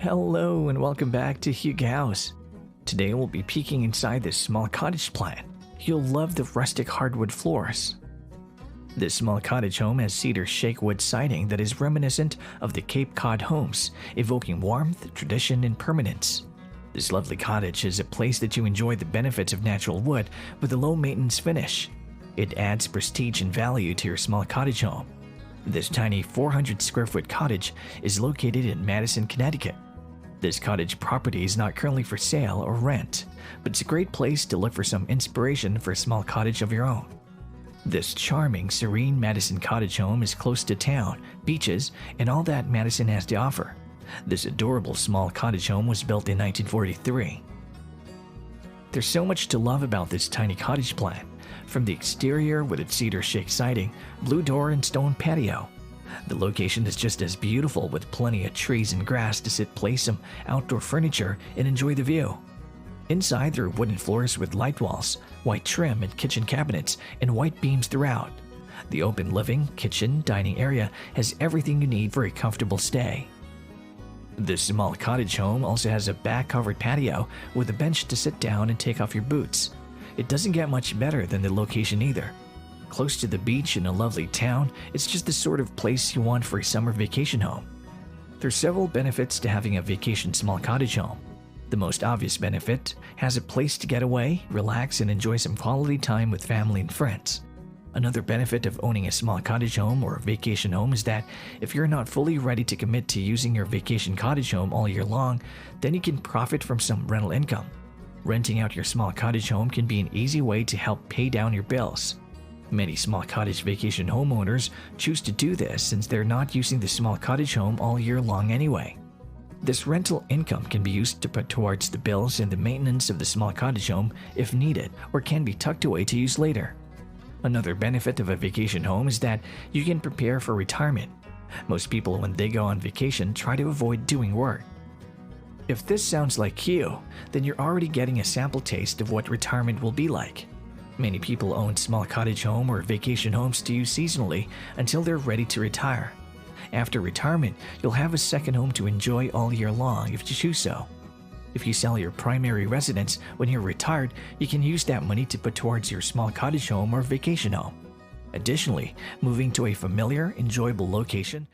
Hello and welcome back to Hugh House. Today we'll be peeking inside this small cottage plan. You'll love the rustic hardwood floors. This small cottage home has cedar shake wood siding that is reminiscent of the Cape Cod homes, evoking warmth, tradition, and permanence. This lovely cottage is a place that you enjoy the benefits of natural wood with a low-maintenance finish. It adds prestige and value to your small cottage home. This tiny 400 square foot cottage is located in Madison, Connecticut. This cottage property is not currently for sale or rent, but it's a great place to look for some inspiration for a small cottage of your own. This charming, serene Madison Cottage home is close to town, beaches, and all that Madison has to offer. This adorable small cottage home was built in 1943. There's so much to love about this tiny cottage plan, from the exterior with its cedar shake siding, blue door, and stone patio. The location is just as beautiful with plenty of trees and grass to sit, play some outdoor furniture, and enjoy the view. Inside there are wooden floors with light walls, white trim and kitchen cabinets, and white beams throughout. The open living, kitchen, dining area has everything you need for a comfortable stay. This small cottage home also has a back-covered patio with a bench to sit down and take off your boots. It doesn't get much better than the location either. Close to the beach in a lovely town, it's just the sort of place you want for a summer vacation home. There's several benefits to having a vacation small cottage home. The most obvious benefit has a place to get away, relax, and enjoy some quality time with family and friends. Another benefit of owning a small cottage home or vacation home is that if you're not fully ready to commit to using your vacation cottage home all year long, then you can profit from some rental income. Renting out your small cottage home can be an easy way to help pay down your bills. Many small cottage vacation homeowners choose to do this since they're not using the small cottage home all year long anyway. This rental income can be used to put towards the bills and the maintenance of the small cottage home if needed, or can be tucked away to use later. Another benefit of a vacation home is that you can prepare for retirement. Most people, when they go on vacation, try to avoid doing work. If this sounds like you, then you're already getting a sample taste of what retirement will be like. Many people own small cottage home or vacation homes to use seasonally until they're ready to retire. After retirement, you'll have a second home to enjoy all year long if you choose so. If you sell your primary residence when you're retired, you can use that money to put towards your small cottage home or vacation home. Additionally, moving to a familiar, enjoyable location